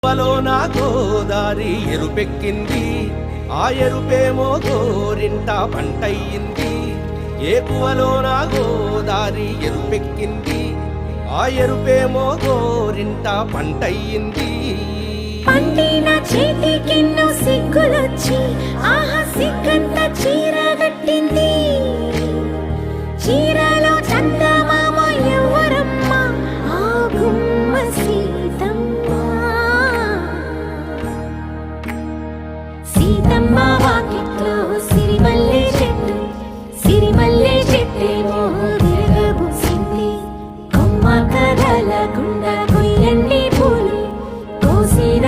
వలోన గోదారి ఎరుపెక్కింది, ఆ ఎరుపేమో గోరింట పంటయ్యింది. ఏకువలోన గోదారి ఎరుపెక్కింది, ఆ ఎరుపేమో గోరింట పంటయ్యింది. పండిన చేతికెన్నో సిగ్గులొచ్చి ఆహా సిగ్గంత చీరగట్టింది. చీరలో చందమామ ఎవరమ్మ, ఆ గుమ్మ సీతమ్మ. సీతమ్మ వాకిట్లో సిరిమల్లె చెట్టు, సిరిమల్లె చెట్టేమో విరగబూసింది. కొమ్మ కదలకుండా కొయ్యండి పూలు, కోసిన